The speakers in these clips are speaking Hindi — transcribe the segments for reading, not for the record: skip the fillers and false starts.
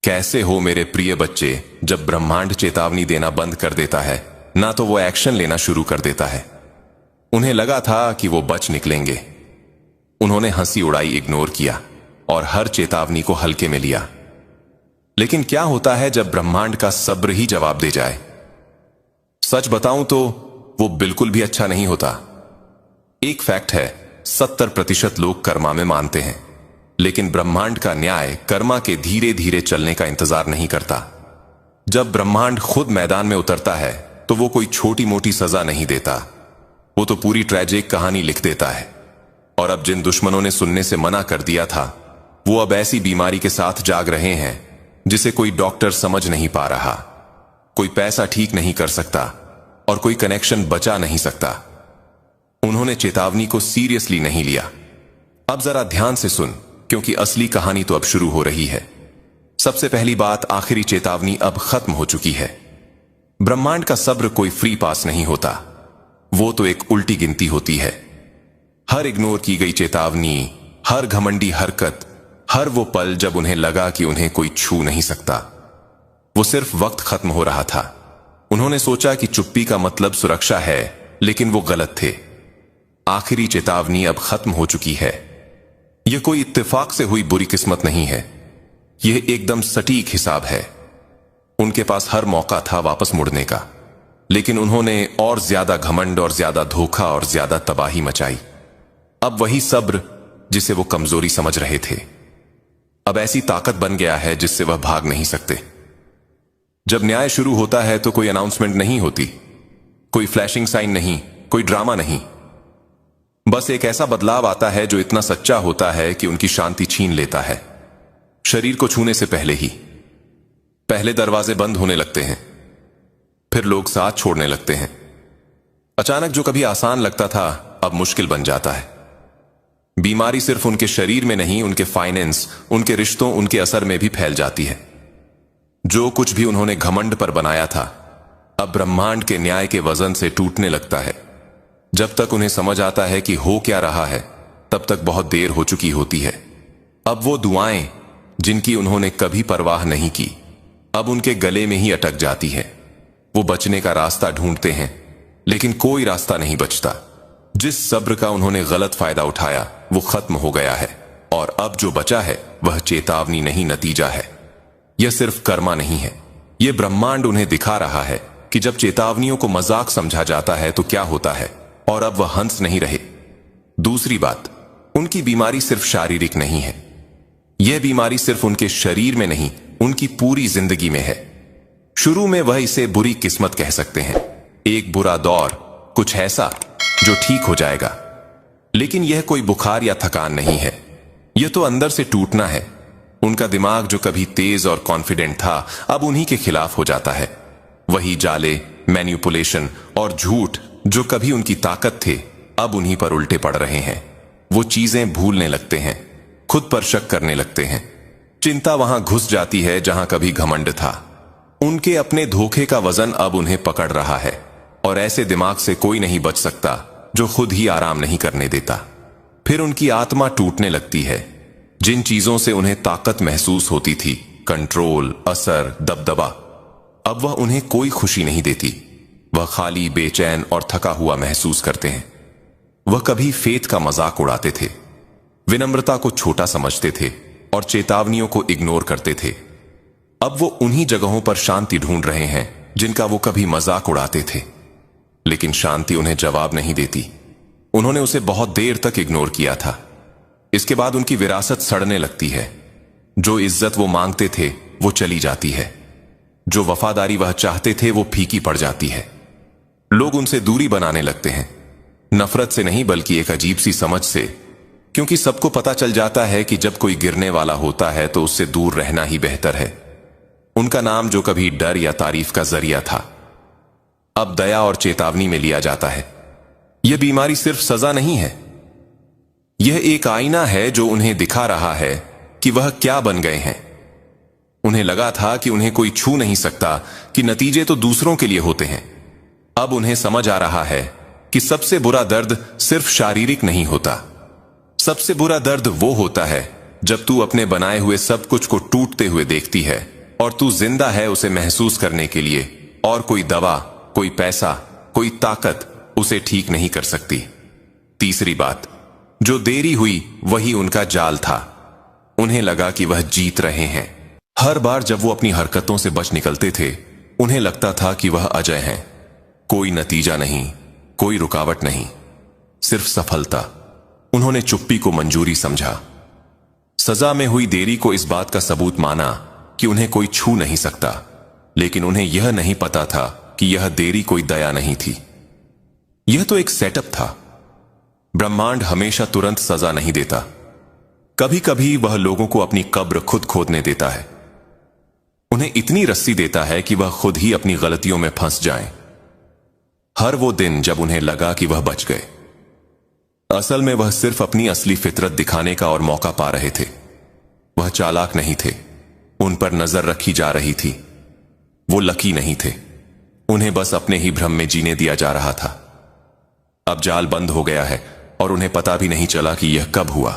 कैसे हो मेरे प्रिय बच्चे। जब ब्रह्मांड चेतावनी देना बंद कर देता है ना तो वो एक्शन लेना शुरू कर देता है। उन्हें लगा था कि वो बच निकलेंगे। उन्होंने हंसी उड़ाई, इग्नोर किया और हर चेतावनी को हल्के में लिया। लेकिन क्या होता है जब ब्रह्मांड का सब्र ही जवाब दे जाए? सच बताऊं तो वो बिल्कुल भी अच्छा नहीं होता। एक फैक्ट है, 70% लोग कर्मा में मानते हैं, लेकिन ब्रह्मांड का न्याय कर्मा के धीरे धीरे चलने का इंतजार नहीं करता। जब ब्रह्मांड खुद मैदान में उतरता है तो वो कोई छोटी मोटी सजा नहीं देता, वो तो पूरी ट्रेजिक कहानी लिख देता है। और अब जिन दुश्मनों ने सुनने से मना कर दिया था, वो अब ऐसी बीमारी के साथ जाग रहे हैं जिसे कोई डॉक्टर समझ नहीं पा रहा, कोई पैसा ठीक नहीं कर सकता और कोई कनेक्शन बचा नहीं सकता। उन्होंने चेतावनी को सीरियसली नहीं लिया। अब जरा ध्यान से सुन, क्योंकि असली कहानी तो अब शुरू हो रही है। सबसे पहली बात, आखिरी चेतावनी अब खत्म हो चुकी है। ब्रह्मांड का सब्र कोई फ्री पास नहीं होता, वो तो एक उल्टी गिनती होती है। हर इग्नोर की गई चेतावनी, हर घमंडी हरकत, हर वो पल जब उन्हें लगा कि उन्हें कोई छू नहीं सकता, वो सिर्फ वक्त खत्म हो रहा था। उन्होंने सोचा कि चुप्पी का मतलब सुरक्षा है, लेकिन वो गलत थे। आखिरी चेतावनी अब खत्म हो चुकी है। यह कोई इत्तेफाक से हुई बुरी किस्मत नहीं है, यह एकदम सटीक हिसाब है। उनके पास हर मौका था वापस मुड़ने का, लेकिन उन्होंने और ज्यादा घमंड और ज्यादा धोखा और ज्यादा तबाही मचाई। अब वही सब्र जिसे वो कमजोरी समझ रहे थे, अब ऐसी ताकत बन गया है जिससे वह भाग नहीं सकते। जब न्याय शुरू होता है तो कोई अनाउंसमेंट नहीं होती, कोई फ्लैशिंग साइन नहीं, कोई ड्रामा नहीं। बस एक ऐसा बदलाव आता है जो इतना सच्चा होता है कि उनकी शांति छीन लेता है। शरीर को छूने से पहले ही पहले दरवाजे बंद होने लगते हैं, फिर लोग साथ छोड़ने लगते हैं। अचानक जो कभी आसान लगता था अब मुश्किल बन जाता है। बीमारी सिर्फ उनके शरीर में नहीं, उनके फाइनेंस, उनके रिश्तों, उनके असर में भी फैल जाती है। जो कुछ भी उन्होंने घमंड पर बनाया था अब ब्रह्मांड के न्याय के वजन से टूटने लगता है। जब तक उन्हें समझ आता है कि हो क्या रहा है, तब तक बहुत देर हो चुकी होती है। अब वो दुआएं जिनकी उन्होंने कभी परवाह नहीं की, अब उनके गले में ही अटक जाती है। वो बचने का रास्ता ढूंढते हैं, लेकिन कोई रास्ता नहीं बचता। जिस सब्र का उन्होंने गलत फायदा उठाया वो खत्म हो गया है, और अब जो बचा है वह चेतावनी नहीं, नतीजा है। यह सिर्फ कर्मा नहीं है, यह ब्रह्मांड उन्हें दिखा रहा है कि जब चेतावनियों को मजाक समझा जाता है तो क्या होता है, और अब वह हंस नहीं रहे। दूसरी बात, उनकी बीमारी सिर्फ शारीरिक नहीं है। यह बीमारी सिर्फ उनके शरीर में नहीं, उनकी पूरी जिंदगी में है। शुरू में वह इसे बुरी किस्मत कह सकते हैं, एक बुरा दौर, कुछ ऐसा जो ठीक हो जाएगा। लेकिन यह कोई बुखार या थकान नहीं है, यह तो अंदर से टूटना है। उनका दिमाग जो कभी तेज और कॉन्फिडेंट था अब उन्हीं के खिलाफ हो जाता है। वही जाले, मैनिपुलेशन और झूठ जो कभी उनकी ताकत थे अब उन्हीं पर उल्टे पड़ रहे हैं। वो चीजें भूलने लगते हैं, खुद पर शक करने लगते हैं। चिंता वहां घुस जाती है जहां कभी घमंड था। उनके अपने धोखे का वजन अब उन्हें पकड़ रहा है, और ऐसे दिमाग से कोई नहीं बच सकता जो खुद ही आराम नहीं करने देता। फिर उनकी आत्मा टूटने लगती है। जिन चीजों से उन्हें ताकत महसूस होती थी, कंट्रोल, असर, दबदबा, अब वह उन्हें कोई खुशी नहीं देती। वह खाली, बेचैन और थका हुआ महसूस करते हैं। वह कभी फेथ का मजाक उड़ाते थे, विनम्रता को छोटा समझते थे और चेतावनियों को इग्नोर करते थे। अब वो उन्हीं जगहों पर शांति ढूंढ रहे हैं जिनका वो कभी मजाक उड़ाते थे। लेकिन शांति उन्हें जवाब नहीं देती। उन्होंने उसे बहुत देर तक इग्नोर किया था। इसके बाद उनकी विरासत सड़ने लगती है। जो इज्जत वो मांगते थे वो चली जाती है, जो वफादारी वह चाहते थे वो फीकी पड़ जाती है। लोग उनसे दूरी बनाने लगते हैं, नफरत से नहीं बल्कि एक अजीब सी समझ से, क्योंकि सबको पता चल जाता है कि जब कोई गिरने वाला होता है तो उससे दूर रहना ही बेहतर है। उनका नाम जो कभी डर या तारीफ का जरिया था अब दया और चेतावनी में लिया जाता है। यह बीमारी सिर्फ सजा नहीं है, यह एक आईना है जो उन्हें दिखा रहा है कि वह क्या बन गए हैं। उन्हें लगा था कि उन्हें कोई छू नहीं सकता, कि नतीजे तो दूसरों के लिए होते हैं। अब उन्हें समझ आ रहा है कि सबसे बुरा दर्द सिर्फ शारीरिक नहीं होता। सबसे बुरा दर्द वो होता है जब तू अपने बनाए हुए सब कुछ को टूटते हुए देखती है और तू जिंदा है उसे महसूस करने के लिए, और कोई दवा, कोई पैसा, कोई ताकत उसे ठीक नहीं कर सकती। तीसरी बात, जो देरी हुई वही उनका जाल था। उन्हें लगा कि वह जीत रहे हैं। हर बार जब वो अपनी हरकतों से बच निकलते थे, उन्हें लगता था कि वह अजय हैं। कोई नतीजा नहीं, कोई रुकावट नहीं, सिर्फ सफलता। उन्होंने चुप्पी को मंजूरी समझा, सजा में हुई देरी को इस बात का सबूत माना कि उन्हें कोई छू नहीं सकता। लेकिन उन्हें यह नहीं पता था कि यह देरी कोई दया नहीं थी, यह तो एक सेटअप था। ब्रह्मांड हमेशा तुरंत सजा नहीं देता। कभी कभी वह लोगों को अपनी कब्र खुद खोदने देता है। उन्हें इतनी रस्सी देता है कि वह खुद ही अपनी गलतियों में फंस जाएं। हर वो दिन जब उन्हें लगा कि वह बच गए, असल में वह सिर्फ अपनी असली फितरत दिखाने का और मौका पा रहे थे। वह चालाक नहीं थे, उन पर नजर रखी जा रही थी। वो लकी नहीं थे, उन्हें बस अपने ही भ्रम में जीने दिया जा रहा था। अब जाल बंद हो गया है और उन्हें पता भी नहीं चला कि यह कब हुआ।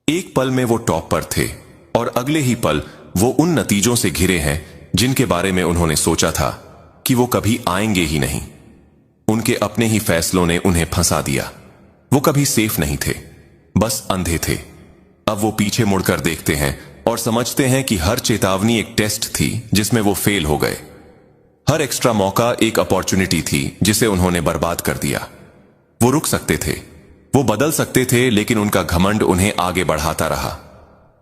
एक पल में वो टॉप पर थे और अगले ही पल वो उन नतीजों से घिरे हैं जिनके बारे में उन्होंने सोचा था कि वो कभी आएंगे ही नहीं। उनके अपने ही फैसलों ने उन्हें फंसा दिया। वो कभी सेफ नहीं थे, बस अंधे थे। अब वो पीछे मुड़कर देखते हैं और समझते हैं कि हर चेतावनी एक टेस्ट थी जिसमें वो फेल हो गए। हर एक्स्ट्रा मौका एक अपॉर्चुनिटी थी जिसे उन्होंने बर्बाद कर दिया। वो रुक सकते थे, वो बदल सकते थे, लेकिन उनका घमंड उन्हें आगे बढ़ाता रहा,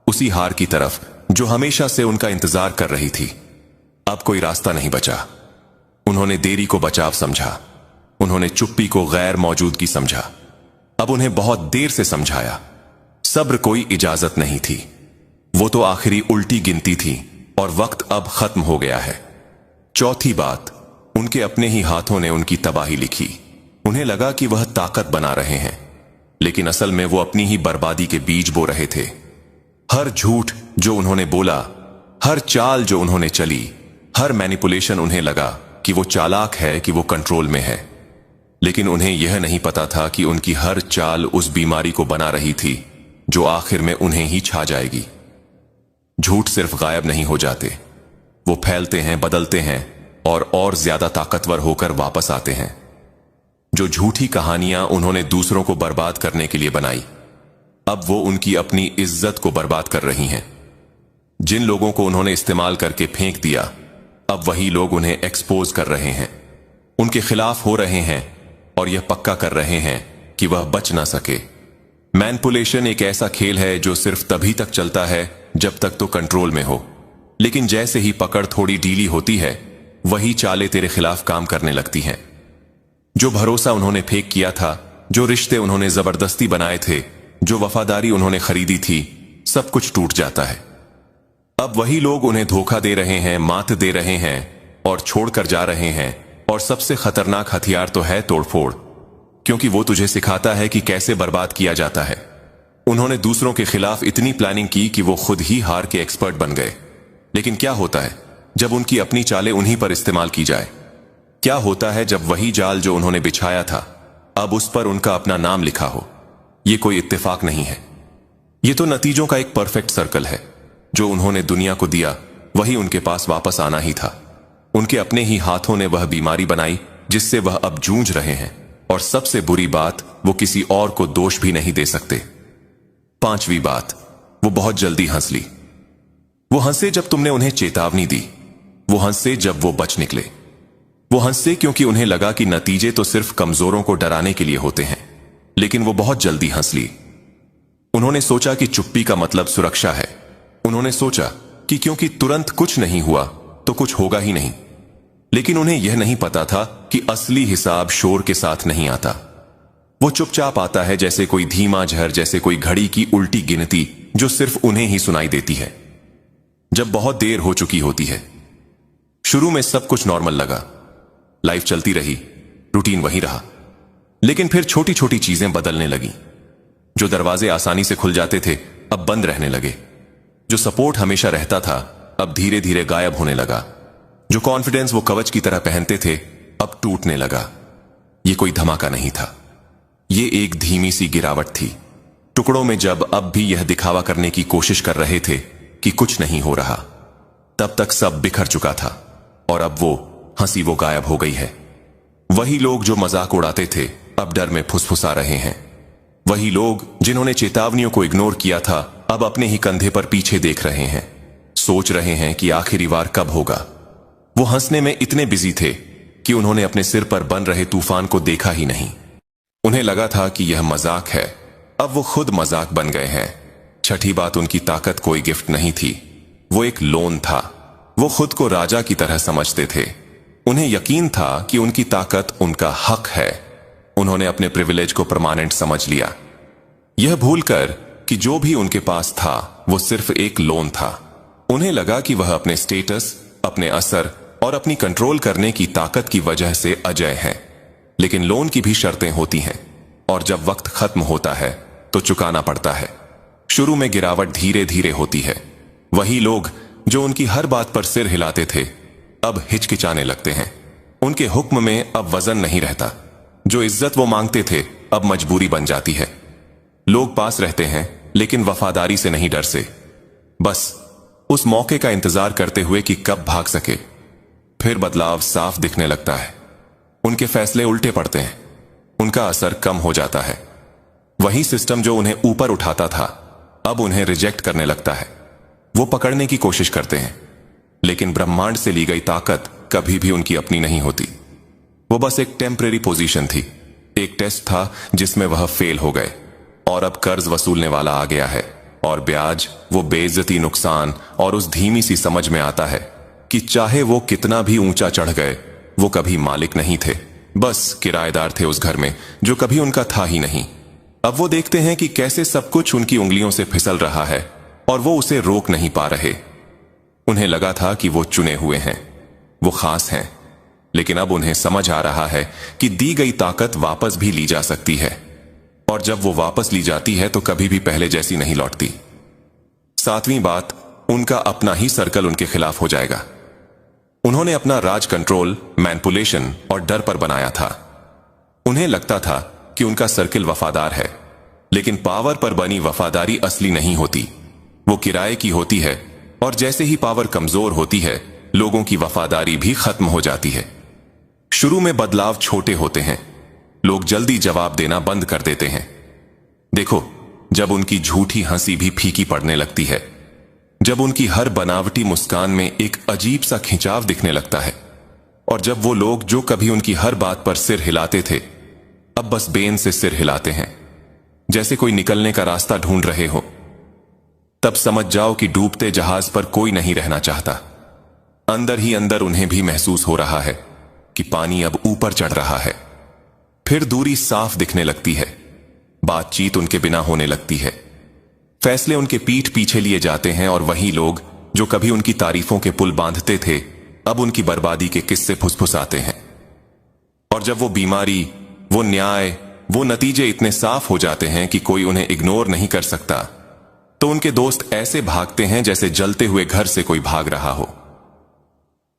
उसी हार की तरफ जो हमेशा से उनका इंतजार कर रही थी। अब कोई रास्ता नहीं बचा। उन्होंने देरी को बचाव समझा, उन्होंने चुप्पी को गैर मौजूदगी समझा। अब उन्हें बहुत देर से समझाया, सब्र कोई इजाजत नहीं थी। वो तो आखिरी उल्टी गिनती थी और वक्त अब खत्म हो गया है। चौथी बात, उनके अपने ही हाथों ने उनकी तबाही लिखी। उन्हें लगा कि वह ताकत बना रहे हैं, लेकिन असल में वो अपनी ही बर्बादी के बीज बो रहे थे। हर झूठ जो उन्होंने बोला, हर चाल जो उन्होंने चली, हर मैनिपुलेशन, उन्हें लगा कि वो चालाक है, कि वो कंट्रोल में है। लेकिन उन्हें यह नहीं पता था कि उनकी हर चाल उस बीमारी को बना रही थी जो आखिर में उन्हें ही छा जाएगी। झूठ सिर्फ गायब नहीं हो जाते, वो फैलते हैं, बदलते हैं और ज्यादा ताकतवर होकर वापस आते हैं। जो झूठी कहानियां उन्होंने दूसरों को बर्बाद करने के लिए बनाई, अब वो उनकी अपनी इज्जत को बर्बाद कर रही हैं। जिन लोगों को उन्होंने इस्तेमाल करके फेंक दिया, अब वही लोग उन्हें एक्सपोज कर रहे हैं, उनके खिलाफ हो रहे हैं और यह पक्का कर रहे हैं कि वह बच ना सके। मैनिपुलेशन एक ऐसा खेल है जो सिर्फ तभी तक चलता है जब तक तो कंट्रोल में हो, लेकिन जैसे ही पकड़ थोड़ी ढीली होती है, वही चालें तेरे खिलाफ काम करने लगती हैं। जो भरोसा उन्होंने फेंक किया था, जो रिश्ते उन्होंने जबरदस्ती बनाए थे, जो वफादारी उन्होंने खरीदी थी, सब कुछ टूट जाता है। अब वही लोग उन्हें धोखा दे रहे हैं, मात दे रहे हैं और छोड़कर जा रहे हैं। और सबसे खतरनाक हथियार तो है तोड़फोड़, क्योंकि वो तुझे सिखाता है कि कैसे बर्बाद किया जाता है। उन्होंने दूसरों के खिलाफ इतनी प्लानिंग की कि वो खुद ही हार के एक्सपर्ट बन गए। लेकिन क्या होता है जब उनकी अपनी चालें उन्हीं पर इस्तेमाल की जाए? क्या होता है जब वही जाल जो उन्होंने बिछाया था, अब उस पर उनका अपना नाम लिखा हो? ये कोई इत्तेफाक नहीं है, ये तो नतीजों का एक परफेक्ट सर्कल है। जो उन्होंने दुनिया को दिया, वही उनके पास वापस आना ही था। उनके अपने ही हाथों ने वह बीमारी बनाई जिससे वह अब जूझ रहे हैं, और सबसे बुरी बात, वो किसी और को दोष भी नहीं दे सकते। पांचवी बात, वो बहुत जल्दी हंस ली। वो हंसे जब तुमने उन्हें चेतावनी दी, वो हंसे जब वो बच निकले, वो हंसे क्योंकि उन्हें लगा कि नतीजे तो सिर्फ कमजोरों को डराने के लिए होते हैं। लेकिन वो बहुत जल्दी हंस ली। उन्होंने सोचा कि चुप्पी का मतलब सुरक्षा है। उन्होंने सोचा कि क्योंकि तुरंत कुछ नहीं हुआ तो कुछ होगा ही नहीं। लेकिन उन्हें यह नहीं पता था कि असली हिसाब शोर के साथ नहीं आता। वो चुपचाप आता है, जैसे कोई धीमा झर, जैसे कोई घड़ी की उल्टी गिनती जो सिर्फ उन्हें ही सुनाई देती है जब बहुत देर हो चुकी होती है। शुरू में सब कुछ नॉर्मल लगा, लाइफ चलती रही, रूटीन वही रहा। लेकिन फिर छोटी छोटी चीजें बदलने लगी। जो दरवाजे आसानी से खुल जाते थे, अब बंद रहने लगे। जो सपोर्ट हमेशा रहता था, अब धीरे धीरे गायब होने लगा। जो कॉन्फिडेंस वो कवच की तरह पहनते थे, अब टूटने लगा। ये कोई धमाका नहीं था, ये एक धीमी सी गिरावट थी, टुकड़ों में। जब अब भी यह दिखावा करने की कोशिश कर रहे थे कि कुछ नहीं हो रहा। तब तक सब बिखर चुका था और अब वो हंसी वो गायब हो गई है। वही लोग जो मजाक उड़ाते थे अब डर में फुसफुसा रहे हैं। वही लोग जिन्होंने चेतावनियों को इग्नोर किया था अब अपने ही कंधे पर पीछे देख रहे हैं, सोच रहे हैं कि आखिरी वार कब होगा। वो हंसने में इतने बिजी थे कि उन्होंने अपने सिर पर बन रहे तूफान को देखा ही नहीं। उन्हें लगा था कि यह मजाक है, अब वो खुद मजाक बन गए हैं। छठी बात, उनकी ताकत कोई गिफ्ट नहीं थी, वो एक लोन था। वो खुद को राजा की तरह समझते थे। उन्हें यकीन था कि उनकी ताकत उनका हक है। उन्होंने अपने प्रिविलेज को परमानेंट समझ लिया, यह भूलकर कि जो भी उनके पास था वो सिर्फ एक लोन था। उन्हें लगा कि वह अपने स्टेटस, अपने असर और अपनी कंट्रोल करने की ताकत की वजह से अजय है। लेकिन लोन की भी शर्तें होती हैं और जब वक्त खत्म होता है तो चुकाना पड़ता है। शुरू में गिरावट धीरे धीरे होती है। वही लोग जो उनकी हर बात पर सिर हिलाते थे अब हिचकिचाने लगते हैं। उनके हुक्म में अब वजन नहीं रहता। जो इज्जत वो मांगते थे अब मजबूरी बन जाती है। लोग पास रहते हैं लेकिन वफादारी से नहीं डर से, बस उस मौके का इंतजार करते हुए कि कब भाग सके। फिर बदलाव साफ दिखने लगता है। उनके फैसले उल्टे पड़ते हैं, उनका असर कम हो जाता है। वही सिस्टम जो उन्हें ऊपर उठाता था अब उन्हें रिजेक्ट करने लगता है। वो पकड़ने की कोशिश करते हैं लेकिन ब्रह्मांड से ली गई ताकत कभी भी उनकी अपनी नहीं होती। वो बस एक टेम्परेरी पोजीशन थी, एक टेस्ट था जिसमें वह फेल हो गए और अब कर्ज वसूलने वाला आ गया है। और ब्याज, वो बेइज्जती, नुकसान और उस धीमी सी समझ में आता है कि चाहे वो कितना भी ऊंचा चढ़ गए वो कभी मालिक नहीं थे, बस किराएदार थे उस घर में जो कभी उनका था ही नहीं। अब वो देखते हैं कि कैसे सब कुछ उनकी उंगलियों से फिसल रहा है और वो उसे रोक नहीं पा रहे। उन्हें लगा था कि वो चुने हुए हैं, वो खास हैं, लेकिन अब उन्हें समझ आ रहा है कि दी गई ताकत वापस भी ली जा सकती है और जब वो वापस ली जाती है तो कभी भी पहले जैसी नहीं लौटती। सातवीं बात, उनका अपना ही सर्कल उनके खिलाफ हो जाएगा। उन्होंने अपना राज कंट्रोल, मैनिपुलेशन और डर पर बनाया था। उन्हें लगता था कि उनका सर्किल वफादार है, लेकिन पावर पर बनी वफादारी असली नहीं होती, वो किराए की होती है। और जैसे ही पावर कमजोर होती है लोगों की वफादारी भी खत्म हो जाती है। शुरू में बदलाव छोटे होते हैं, लोग जल्दी जवाब देना बंद कर देते हैं। देखो, जब उनकी झूठी हंसी भी फीकी पड़ने लगती है, जब उनकी हर बनावटी मुस्कान में एक अजीब सा खिंचाव दिखने लगता है, और जब वो लोग जो कभी उनकी हर बात पर सिर हिलाते थे अब बस बेन से सिर हिलाते हैं, जैसे कोई निकलने का रास्ता ढूंढ रहे हो, तब समझ जाओ कि डूबते जहाज पर कोई नहीं रहना चाहता। अंदर ही अंदर उन्हें भी महसूस हो रहा है कि पानी अब ऊपर चढ़ रहा है। फिर दूरी साफ दिखने लगती है, बातचीत उनके बिना होने लगती है, फैसले उनके पीठ पीछे लिए जाते हैं और वही लोग जो कभी उनकी तारीफों के पुल बांधते थे अब उनकी बर्बादी के किस्से फुसफुसाते हैं। और जब वो बीमारी, वो न्याय, वो नतीजे इतने साफ हो जाते हैं कि कोई उन्हें इग्नोर नहीं कर सकता, तो उनके दोस्त ऐसे भागते हैं जैसे जलते हुए घर से कोई भाग रहा हो।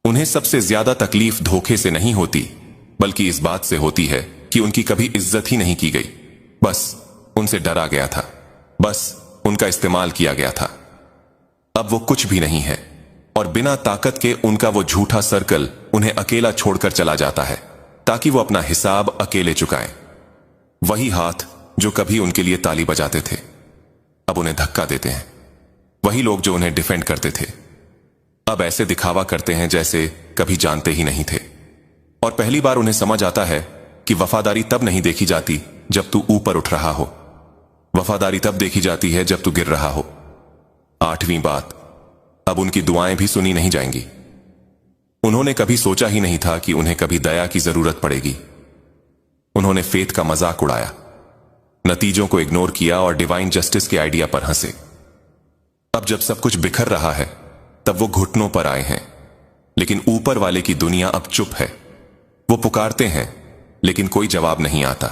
उन्हें सबसे ज्यादा तकलीफ धोखे से नहीं होती, बल्कि इस बात से होती है कि उनकी कभी इज्जत ही नहीं की गई, बस उनसे डरा गया था, बस उनका इस्तेमाल किया गया था। अब वो कुछ भी नहीं है और बिना ताकत के उनका वो झूठा सर्कल उन्हें अकेला छोड़कर चला जाता है ताकि वो अपना हिसाब अकेले चुकाएं। वही हाथ जो कभी उनके लिए ताली बजाते थे अब उन्हें धक्का देते हैं। वही लोग जो उन्हें डिफेंड करते थे अब ऐसे दिखावा करते हैं जैसे कभी जानते ही नहीं थे। और पहली बार उन्हें समझ आता है कि वफादारी तब नहीं देखी जाती जब तू ऊपर उठ रहा हो, वफादारी तब देखी जाती है जब तू गिर रहा हो। आठवीं बात, अब उनकी दुआएं भी सुनी नहीं जाएंगी। उन्होंने कभी सोचा ही नहीं था कि उन्हें कभी दया की जरूरत पड़ेगी। उन्होंने फेथ का मजाक उड़ाया, नतीजों को इग्नोर किया और डिवाइन जस्टिस के आइडिया पर हंसे। अब जब सब कुछ बिखर रहा है तब वो घुटनों पर आए हैं, लेकिन ऊपर वाले की दुनिया अब चुप है। वो पुकारते हैं लेकिन कोई जवाब नहीं आता,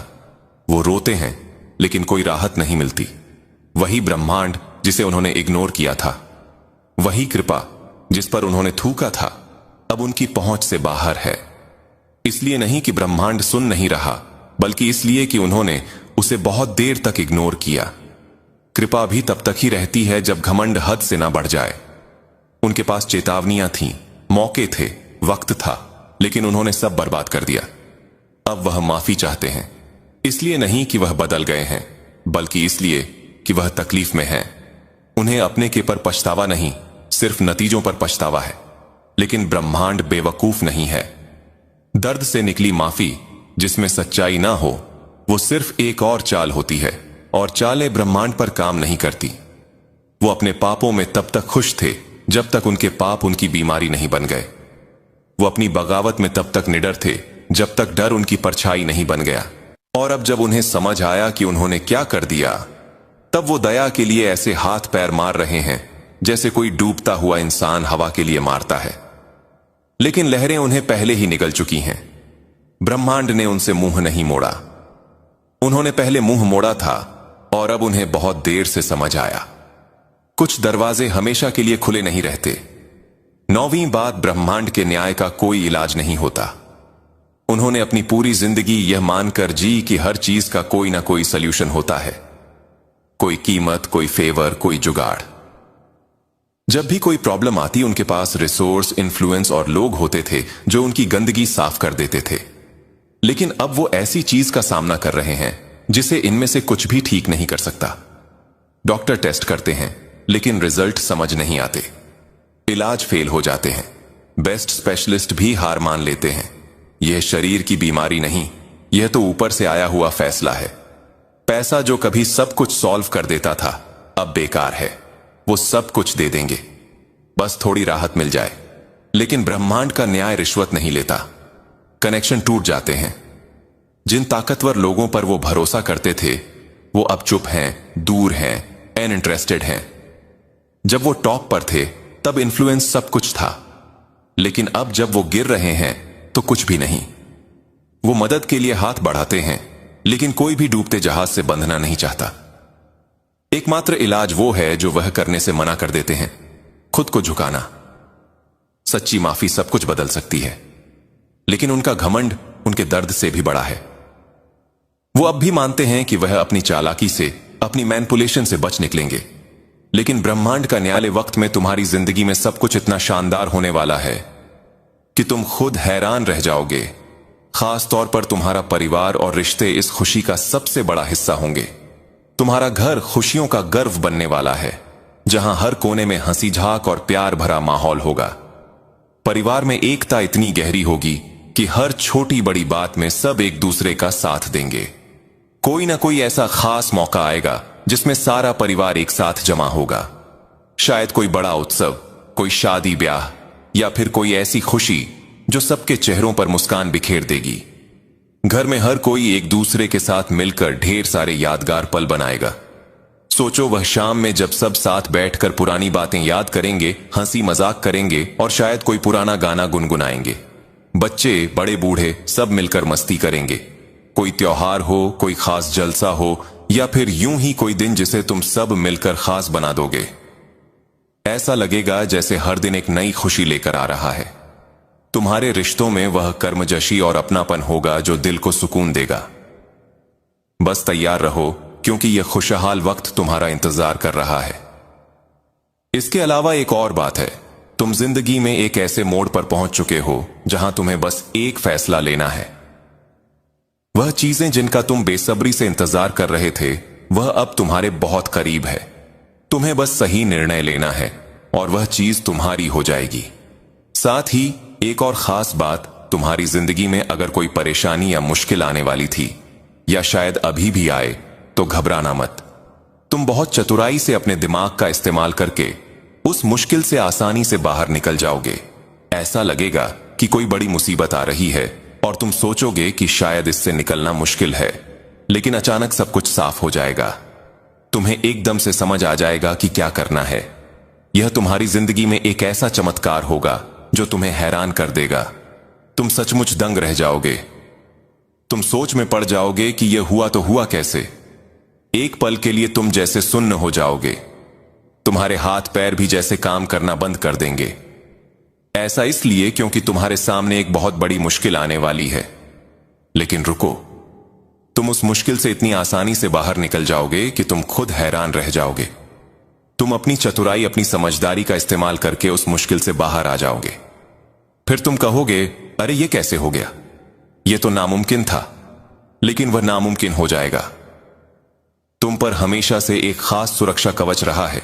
वो रोते हैं लेकिन कोई राहत नहीं मिलती। वही ब्रह्मांड जिसे उन्होंने इग्नोर किया था, वही कृपा जिस पर उन्होंने थूका था, अब उनकी पहुंच से बाहर है। इसलिए नहीं कि ब्रह्मांड सुन नहीं रहा, बल्कि इसलिए कि उन्होंने उसे बहुत देर तक इग्नोर किया। कृपा भी तब तक ही रहती है जब घमंड हद से ना बढ़ जाए। उनके पास चेतावनियां थीं, मौके थे, वक्त था, लेकिन उन्होंने सब बर्बाद कर दिया। अब वह माफी चाहते हैं, इसलिए नहीं कि वह बदल गए हैं, बल्कि इसलिए कि वह तकलीफ में हैं। उन्हें अपने के पर पछतावा नहीं, सिर्फ नतीजों पर पछतावा है। लेकिन ब्रह्मांड बेवकूफ नहीं है। दर्द से निकली माफी जिसमें सच्चाई ना हो, वो सिर्फ एक और चाल होती है, और चालें ब्रह्मांड पर काम नहीं करती। वो अपने पापों में तब तक खुश थे जब तक उनके पाप उनकी बीमारी नहीं बन गए। वो अपनी बगावत में तब तक निडर थे जब तक डर उनकी परछाई नहीं बन गया। और अब जब उन्हें समझ आया कि उन्होंने क्या कर दिया, तब वो दया के लिए ऐसे हाथ पैर मार रहे हैं जैसे कोई डूबता हुआ इंसान हवा के लिए मारता है। लेकिन लहरें उन्हें पहले ही निगल चुकी हैं। ब्रह्मांड ने उनसे मुंह नहीं मोड़ा। उन्होंने पहले मुंह मोड़ा था और अब उन्हें बहुत देर से समझ आया। कुछ दरवाजे हमेशा के लिए खुले नहीं रहते। 9वीं बात, ब्रह्मांड के न्याय का कोई इलाज नहीं होता। उन्होंने अपनी पूरी जिंदगी यह मानकर जी कि हर चीज का कोई ना कोई सल्यूशन होता है, कोई कीमत, कोई फेवर, कोई जुगाड़। जब भी कोई प्रॉब्लम आती, उनके पास रिसोर्स, इन्फ्लुएंस और लोग होते थे जो उनकी गंदगी साफ कर देते थे। लेकिन अब वो ऐसी चीज का सामना कर रहे हैं जिसे इनमें से कुछ भी ठीक नहीं कर सकता। डॉक्टर टेस्ट करते हैं लेकिन रिजल्ट समझ नहीं आते, इलाज फेल हो जाते हैं, बेस्ट स्पेशलिस्ट भी हार मान लेते हैं। यह शरीर की बीमारी नहीं, यह तो ऊपर से आया हुआ फैसला है। पैसा जो कभी सब कुछ सॉल्व कर देता था, अब बेकार है। वो सब कुछ दे देंगे, बस थोड़ी राहत मिल जाए। लेकिन ब्रह्मांड का न्याय रिश्वत नहीं लेता। कनेक्शन टूट जाते हैं। जिन ताकतवर लोगों पर वो भरोसा करते थे, वो अब चुप हैं, दूर हैं, अनइंटरेस्टेड हैं। जब वो टॉप पर थे तब इन्फ्लुएंस सब कुछ था, लेकिन अब जब वो गिर रहे हैं तो कुछ भी नहीं। वो मदद के लिए हाथ बढ़ाते हैं, लेकिन कोई भी डूबते जहाज से बंधना नहीं चाहता। एकमात्र इलाज वो है जो वह करने से मना कर देते हैं, खुद को झुकाना। सच्ची माफी सब कुछ बदल सकती है, लेकिन उनका घमंड उनके दर्द से भी बड़ा है। वो अब भी मानते हैं कि वह अपनी चालाकी से, अपनी मैनिपुलेशन से बच निकलेंगे। लेकिन ब्रह्मांड का न्याय वक्त में तुम्हारी जिंदगी में सब कुछ इतना शानदार होने वाला है कि तुम खुद हैरान रह जाओगे। खास तौर पर तुम्हारा परिवार और रिश्ते इस खुशी का सबसे बड़ा हिस्सा होंगे। तुम्हारा घर खुशियों का गर्व बनने वाला है, जहां हर कोने में हंसी झाक और प्यार भरा माहौल होगा। परिवार में एकता इतनी गहरी होगी कि हर छोटी बड़ी बात में सब एक दूसरे का साथ देंगे। कोई ना कोई ऐसा खास मौका आएगा जिसमें सारा परिवार एक साथ जमा होगा। शायद कोई बड़ा उत्सव, कोई शादी ब्याह, या फिर कोई ऐसी खुशी जो सबके चेहरों पर मुस्कान बिखेर देगी। घर में हर कोई एक दूसरे के साथ मिलकर ढेर सारे यादगार पल बनाएगा। सोचो वह शाम में जब सब साथ बैठकर पुरानी बातें याद करेंगे, हंसी मजाक करेंगे और शायद कोई पुराना गाना गुनगुनाएंगे। बच्चे, बड़े बूढ़े सब मिलकर मस्ती करेंगे। कोई त्योहार हो, कोई खास जलसा हो, या फिर यूं ही कोई दिन जिसे तुम सब मिलकर खास बना दोगे। ऐसा लगेगा जैसे हर दिन एक नई खुशी लेकर आ रहा है। तुम्हारे रिश्तों में वह कर्मजशी और अपनापन होगा जो दिल को सुकून देगा। बस तैयार रहो, क्योंकि यह खुशहाल वक्त तुम्हारा इंतजार कर रहा है। इसके अलावा एक और बात है, तुम जिंदगी में एक ऐसे मोड़ पर पहुंच चुके हो जहां तुम्हें बस एक फैसला लेना है। वह चीजें जिनका तुम बेसब्री से इंतजार कर रहे थे, वह अब तुम्हारे बहुत करीब है। तुम्हें बस सही निर्णय लेना है और वह चीज तुम्हारी हो जाएगी। साथ ही एक और खास बात, तुम्हारी जिंदगी में अगर कोई परेशानी या मुश्किल आने वाली थी, या शायद अभी भी आए, तो घबराना मत। तुम बहुत चतुराई से अपने दिमाग का इस्तेमाल करके उस मुश्किल से आसानी से बाहर निकल जाओगे। ऐसा लगेगा कि कोई बड़ी मुसीबत आ रही है और तुम सोचोगे कि शायद इससे निकलना मुश्किल है, लेकिन अचानक सब कुछ साफ हो जाएगा। तुम्हें एकदम से समझ आ जाएगा कि क्या करना है। यह तुम्हारी जिंदगी में एक ऐसा चमत्कार होगा जो तुम्हें हैरान कर देगा। तुम सचमुच दंग रह जाओगे। तुम सोच में पड़ जाओगे कि यह हुआ तो हुआ कैसे। एक पल के लिए तुम जैसे सुन्न हो जाओगे। तुम्हारे हाथ पैर भी जैसे काम करना बंद कर देंगे। ऐसा इसलिए क्योंकि तुम्हारे सामने एक बहुत बड़ी मुश्किल आने वाली है। लेकिन रुको, तुम उस मुश्किल से इतनी आसानी से बाहर निकल जाओगे कि तुम खुद हैरान रह जाओगे। तुम अपनी चतुराई, अपनी समझदारी का इस्तेमाल करके उस मुश्किल से बाहर आ जाओगे। फिर तुम कहोगे, अरे ये कैसे हो गया, ये तो नामुमकिन था। लेकिन वह नामुमकिन हो जाएगा। तुम पर हमेशा से एक खास सुरक्षा कवच रहा है।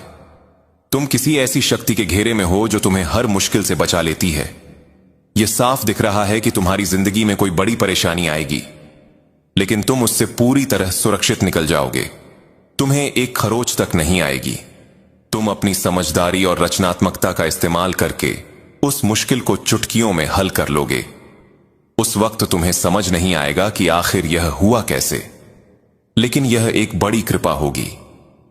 तुम किसी ऐसी शक्ति के घेरे में हो जो तुम्हें हर मुश्किल से बचा लेती है। यह साफ दिख रहा है कि तुम्हारी जिंदगी में कोई बड़ी परेशानी आएगी, लेकिन तुम उससे पूरी तरह सुरक्षित निकल जाओगे। तुम्हें एक खरोच तक नहीं आएगी। तुम अपनी समझदारी और रचनात्मकता का इस्तेमाल करके उस मुश्किल को चुटकियों में हल कर लोगे। उस वक्त तुम्हें समझ नहीं आएगा कि आखिर यह हुआ कैसे, लेकिन यह एक बड़ी कृपा होगी,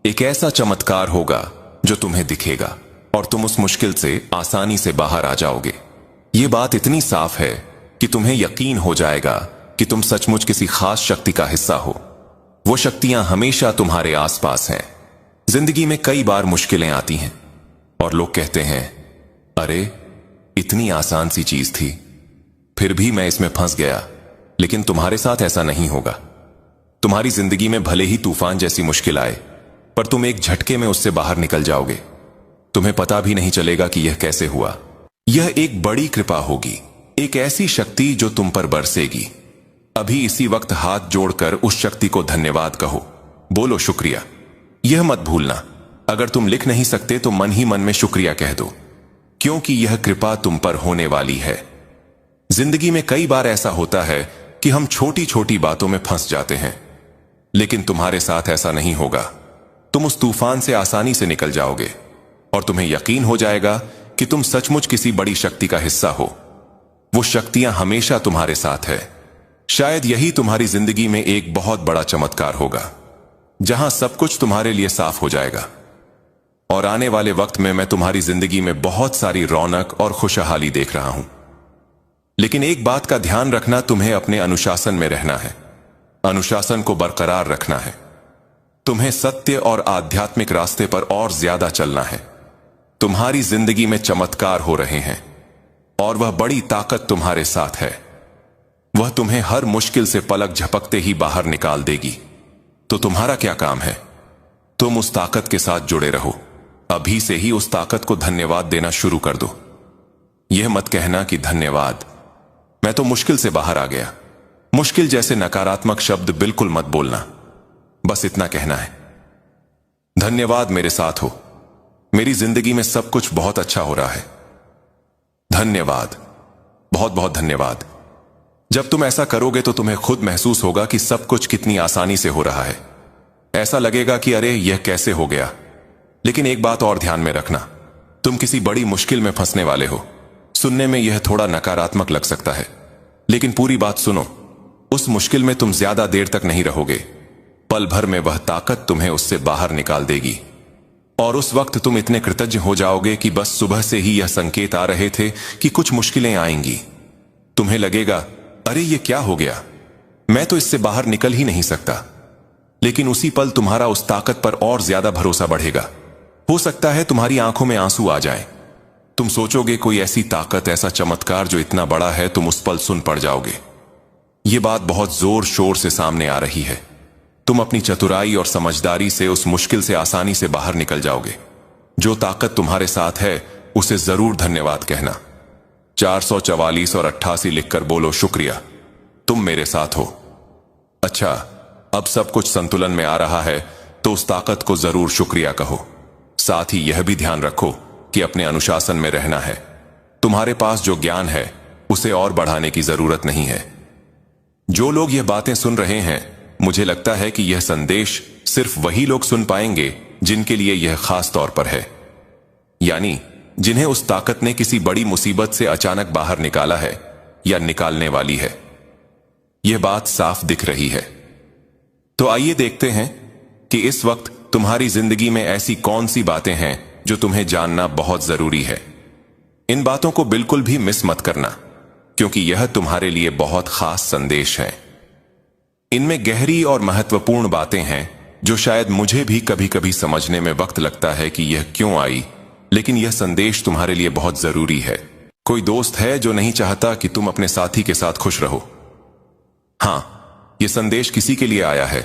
एक ऐसा चमत्कार होगा जो तुम्हें दिखेगा और तुम उस मुश्किल से आसानी से बाहर आ जाओगे। यह बात इतनी साफ है कि तुम्हें यकीन हो जाएगा कि तुम सचमुच किसी खास शक्ति का हिस्सा हो। वो शक्तियां हमेशा तुम्हारे आसपास हैं। जिंदगी में कई बार मुश्किलें आती हैं और लोग कहते हैं, अरे इतनी आसान सी चीज थी, फिर भी मैं इसमें फंस गया। लेकिन तुम्हारे साथ ऐसा नहीं होगा। तुम्हारी जिंदगी में भले ही तूफान जैसी मुश्किल आए, पर तुम एक झटके में उससे बाहर निकल जाओगे। तुम्हें पता भी नहीं चलेगा कि यह कैसे हुआ। यह एक बड़ी कृपा होगी, एक ऐसी शक्ति जो तुम पर बरसेगी। अभी इसी वक्त हाथ जोड़कर उस शक्ति को धन्यवाद कहो, बोलो शुक्रिया। यह मत भूलना, अगर तुम लिख नहीं सकते तो मन ही मन में शुक्रिया कह दो, क्योंकि यह कृपा तुम पर होने वाली है। जिंदगी में कई बार ऐसा होता है कि हम छोटी छोटी बातों में फंस जाते हैं, लेकिन तुम्हारे साथ ऐसा नहीं होगा। तुम उस तूफान से आसानी से निकल जाओगे और तुम्हें यकीन हो जाएगा कि तुम सचमुच किसी बड़ी शक्ति का हिस्सा हो। वो शक्तियां हमेशा तुम्हारे साथ है। शायद यही तुम्हारी जिंदगी में एक बहुत बड़ा चमत्कार होगा, जहां सब कुछ तुम्हारे लिए साफ हो जाएगा। और आने वाले वक्त में मैं तुम्हारी जिंदगी में बहुत सारी रौनक और खुशहाली देख रहा हूं। लेकिन एक बात का ध्यान रखना, तुम्हें अपने अनुशासन में रहना है। अनुशासन को बरकरार रखना है। तुम्हें सत्य और आध्यात्मिक रास्ते पर और ज्यादा चलना है। तुम्हारी जिंदगी में चमत्कार हो रहे हैं और वह बड़ी ताकत तुम्हारे साथ है। वह तुम्हें हर मुश्किल से पलक झपकते ही बाहर निकाल देगी। तो तुम्हारा क्या काम है? तुम उस ताकत के साथ जुड़े रहो। अभी से ही उस ताकत को धन्यवाद देना शुरू कर दो। यह मत कहना कि धन्यवाद, मैं तो मुश्किल से बाहर आ गया। मुश्किल जैसे नकारात्मक शब्द बिल्कुल मत बोलना। बस इतना कहना है, धन्यवाद मेरे साथ हो, मेरी जिंदगी में सब कुछ बहुत अच्छा हो रहा है। धन्यवाद, बहुत बहुत धन्यवाद। जब तुम ऐसा करोगे तो तुम्हें खुद महसूस होगा कि सब कुछ कितनी आसानी से हो रहा है। ऐसा लगेगा कि अरे यह कैसे हो गया। लेकिन एक बात और ध्यान में रखना, तुम किसी बड़ी मुश्किल में फंसने वाले हो। सुनने में यह थोड़ा नकारात्मक लग सकता है, लेकिन पूरी बात सुनो। उस मुश्किल में तुम ज्यादा देर तक नहीं रहोगे। पल भर में वह ताकत तुम्हें उससे बाहर निकाल देगी और उस वक्त तुम इतने कृतज्ञ हो जाओगे कि बस सुबह से ही यह संकेत आ रहे थे कि कुछ मुश्किलें आएंगी। तुम्हें लगेगा, अरे ये क्या हो गया, मैं तो इससे बाहर निकल ही नहीं सकता। लेकिन उसी पल तुम्हारा उस ताकत पर और ज्यादा भरोसा बढ़ेगा। हो सकता है तुम्हारी आंखों में आंसू आ जाएं। तुम सोचोगे कोई ऐसी ताकत, ऐसा चमत्कार जो इतना बड़ा है, तुम उस पल सुन पड़ जाओगे। ये बात बहुत जोर शोर से सामने आ रही है। तुम अपनी चतुराई और समझदारी से उस मुश्किल से आसानी से बाहर निकल जाओगे। जो ताकत तुम्हारे साथ है उसे जरूर धन्यवाद कहना। 444 और 88 लिखकर बोलो शुक्रिया, तुम मेरे साथ हो। अच्छा, अब सब कुछ संतुलन में आ रहा है तो उस ताकत को जरूर शुक्रिया कहो। साथ ही यह भी ध्यान रखो कि अपने अनुशासन में रहना है। तुम्हारे पास जो ज्ञान है उसे और बढ़ाने की जरूरत नहीं है। जो लोग यह बातें सुन रहे हैं, मुझे लगता है कि यह संदेश सिर्फ वही लोग सुन पाएंगे जिनके लिए यह खास तौर पर है, यानी जिन्हें उस ताकत ने किसी बड़ी मुसीबत से अचानक बाहर निकाला है या निकालने वाली है। यह बात साफ दिख रही है। तो आइए देखते हैं कि इस वक्त तुम्हारी जिंदगी में ऐसी कौन सी बातें हैं जो तुम्हें जानना बहुत जरूरी है। इन बातों को बिल्कुल भी मिस मत करना, क्योंकि यह तुम्हारे लिए बहुत खास संदेश है। इनमें गहरी और महत्वपूर्ण बातें हैं जो शायद मुझे भी कभी कभी समझने में वक्त लगता है कि यह क्यों आई, लेकिन यह संदेश तुम्हारे लिए बहुत जरूरी है। कोई दोस्त है जो नहीं चाहता कि तुम अपने साथी के साथ खुश रहो। हां, यह संदेश किसी के लिए आया है।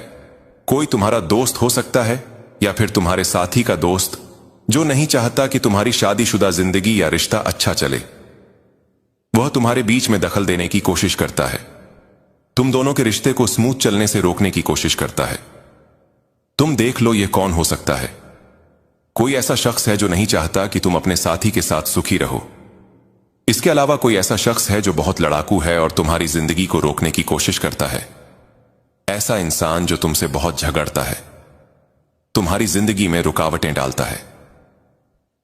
कोई तुम्हारा दोस्त हो सकता है या फिर तुम्हारे साथी का दोस्त जो नहीं चाहता कि तुम्हारी शादीशुदा जिंदगी या रिश्ता अच्छा चले। वह तुम्हारे बीच में दखल देने की कोशिश करता है, तुम दोनों के रिश्ते को स्मूथ चलने से रोकने की कोशिश करता है। तुम देख लो यह कौन हो सकता है। कोई ऐसा शख्स है जो नहीं चाहता कि तुम अपने साथी के साथ सुखी रहो। इसके अलावा कोई ऐसा शख्स है जो बहुत लड़ाकू है और तुम्हारी जिंदगी को रोकने की कोशिश करता है। ऐसा इंसान जो तुमसे बहुत झगड़ता है, तुम्हारी जिंदगी में रुकावटें डालता है।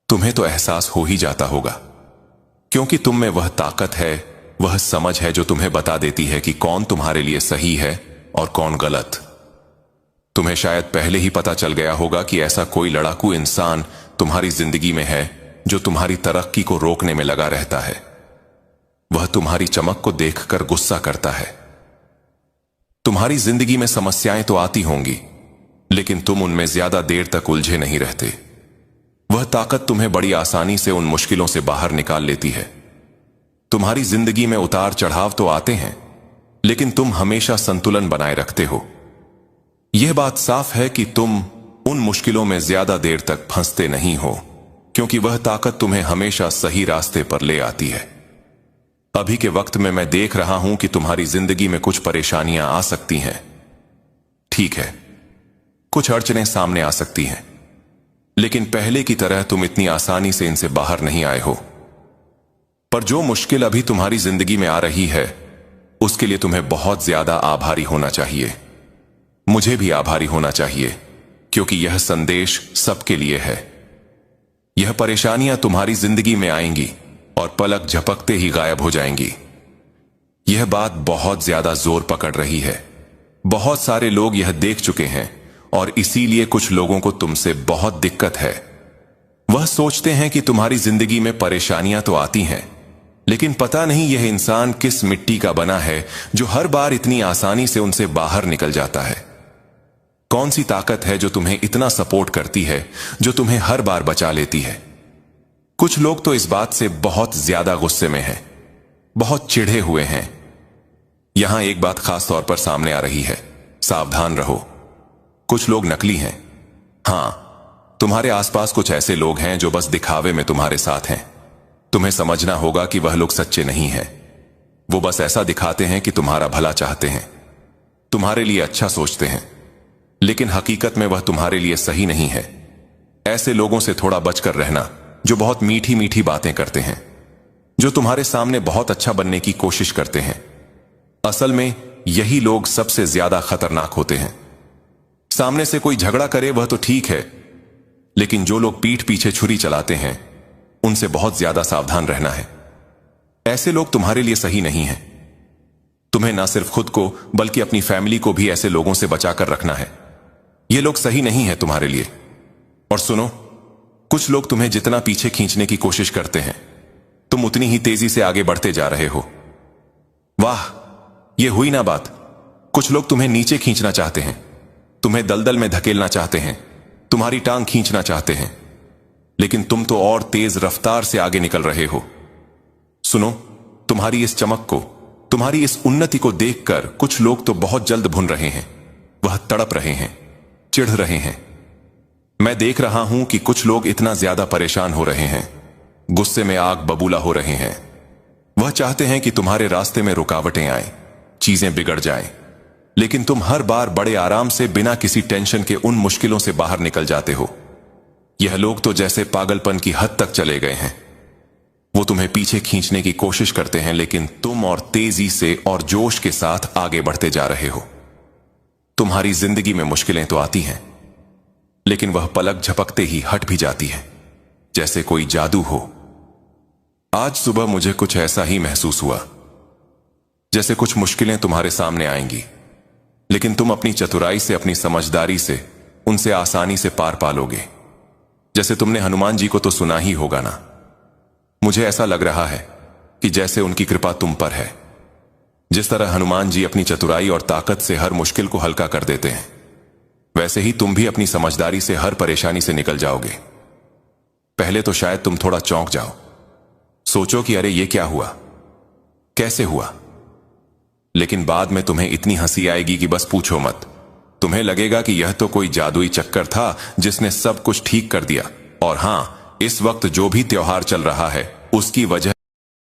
तुम्हें तो एहसास हो ही जाता होगा, क्योंकि तुम में वह ताकत है, वह समझ है जो तुम्हें बता देती है कि कौन तुम्हारे लिए सही है और कौन गलत। तुम्हें शायद पहले ही पता चल गया होगा कि ऐसा कोई लड़ाकू इंसान तुम्हारी जिंदगी में है जो तुम्हारी तरक्की को रोकने में लगा रहता है। वह तुम्हारी चमक को देखकर गुस्सा करता है। तुम्हारी जिंदगी में समस्याएं तो आती होंगी, लेकिन तुम उनमें ज्यादा देर तक उलझे नहीं रहते। वह ताकत तुम्हें बड़ी आसानी से उन मुश्किलों से बाहर निकाल लेती है। तुम्हारी जिंदगी में उतार चढ़ाव तो आते हैं, लेकिन तुम हमेशा संतुलन बनाए रखते हो। यह बात साफ है कि तुम उन मुश्किलों में ज्यादा देर तक फंसते नहीं हो, क्योंकि वह ताकत तुम्हें हमेशा सही रास्ते पर ले आती है। अभी के वक्त में मैं देख रहा हूं कि तुम्हारी जिंदगी में कुछ परेशानियां आ सकती हैं। ठीक है, कुछ अड़चनें सामने आ सकती हैं, लेकिन पहले की तरह तुम इतनी आसानी से इनसे बाहर नहीं आए हो। पर जो मुश्किल अभी तुम्हारी जिंदगी में आ रही है, उसके लिए तुम्हें बहुत ज्यादा आभारी होना चाहिए। मुझे भी आभारी होना चाहिए, क्योंकि यह संदेश सबके लिए है। यह परेशानियां तुम्हारी जिंदगी में आएंगी और पलक झपकते ही गायब हो जाएंगी। यह बात बहुत ज्यादा जोर पकड़ रही है। बहुत सारे लोग यह देख चुके हैं और इसीलिए कुछ लोगों को तुमसे बहुत दिक्कत है। वह सोचते हैं कि तुम्हारी जिंदगी में परेशानियां तो आती हैं, लेकिन पता नहीं यह इंसान किस मिट्टी का बना है जो हर बार इतनी आसानी से उनसे बाहर निकल जाता है। कौन सी ताकत है जो तुम्हें इतना सपोर्ट करती है, जो तुम्हें हर बार बचा लेती है। कुछ लोग तो इस बात से बहुत ज्यादा गुस्से में हैं, बहुत चिढ़े हुए हैं। यहां एक बात खास तौर पर सामने आ रही है, सावधान रहो। कुछ लोग नकली हैं। हां, तुम्हारे आसपास कुछ ऐसे लोग हैं जो बस दिखावे में तुम्हारे साथ हैं। तुम्हें समझना होगा कि वह लोग सच्चे नहीं हैं। वो बस ऐसा दिखाते हैं कि तुम्हारा भला चाहते हैं, तुम्हारे लिए अच्छा सोचते हैं, लेकिन हकीकत में वह तुम्हारे लिए सही नहीं है। ऐसे लोगों से थोड़ा बचकर रहना, जो बहुत मीठी मीठी बातें करते हैं, जो तुम्हारे सामने बहुत अच्छा बनने की कोशिश करते हैं। असल में यही लोग सबसे ज्यादा खतरनाक होते हैं। सामने से कोई झगड़ा करे वह तो ठीक है, लेकिन जो लोग पीठ पीछे छुरी चलाते हैं, उनसे बहुत ज्यादा सावधान रहना है। ऐसे लोग तुम्हारे लिए सही नहीं हैं। तुम्हें ना सिर्फ खुद को बल्कि अपनी फैमिली को भी ऐसे लोगों से बचाकर रखना है। ये लोग सही नहीं है तुम्हारे लिए। और सुनो, कुछ लोग तुम्हें जितना पीछे खींचने की कोशिश करते हैं, तुम उतनी ही तेजी से आगे बढ़ते जा रहे हो। वाह, यह हुई ना बात। कुछ लोग तुम्हें नीचे खींचना चाहते हैं, तुम्हें दलदल में धकेलना चाहते हैं, तुम्हारी टांग खींचना चाहते हैं, लेकिन तुम तो और तेज रफ्तार से आगे निकल रहे हो। सुनो, तुम्हारी इस चमक को, तुम्हारी इस उन्नति को देखकर कुछ लोग तो बहुत जल्द भुन रहे हैं। वह तड़प रहे हैं, चिढ़ रहे हैं। मैं देख रहा हूं कि कुछ लोग इतना ज्यादा परेशान हो रहे हैं, गुस्से में आग बबूला हो रहे हैं। वह चाहते हैं कि तुम्हारे रास्ते में रुकावटें आएं, चीजें बिगड़ जाएं, लेकिन तुम हर बार बड़े आराम से बिना किसी टेंशन के उन मुश्किलों से बाहर निकल जाते हो। यह लोग तो जैसे पागलपन की हद तक चले गए हैं। वो तुम्हें पीछे खींचने की कोशिश करते हैं, लेकिन तुम और तेजी से और जोश के साथ आगे बढ़ते जा रहे हो। तुम्हारी जिंदगी में मुश्किलें तो आती हैं, लेकिन वह पलक झपकते ही हट भी जाती है, जैसे कोई जादू हो। आज सुबह मुझे कुछ ऐसा ही महसूस हुआ, जैसे कुछ मुश्किलें तुम्हारे सामने आएंगी, लेकिन तुम अपनी चतुराई से, अपनी समझदारी से उनसे आसानी से पार पालोगे। जैसे तुमने हनुमान जी को तो सुना ही होगा ना। मुझे ऐसा लग रहा है कि जैसे उनकी कृपा तुम पर है। जिस तरह हनुमान जी अपनी चतुराई और ताकत से हर मुश्किल को हल्का कर देते हैं, वैसे ही तुम भी अपनी समझदारी से हर परेशानी से निकल जाओगे। पहले तो शायद तुम थोड़ा चौंक जाओ, सोचो कि अरे ये क्या हुआ, कैसे हुआ, लेकिन बाद में तुम्हें इतनी हंसी आएगी कि बस पूछो मत। तुम्हें लगेगा कि यह तो कोई जादुई चक्कर था जिसने सब कुछ ठीक कर दिया और हां, इस वक्त जो भी त्योहार चल रहा है उसकी वजह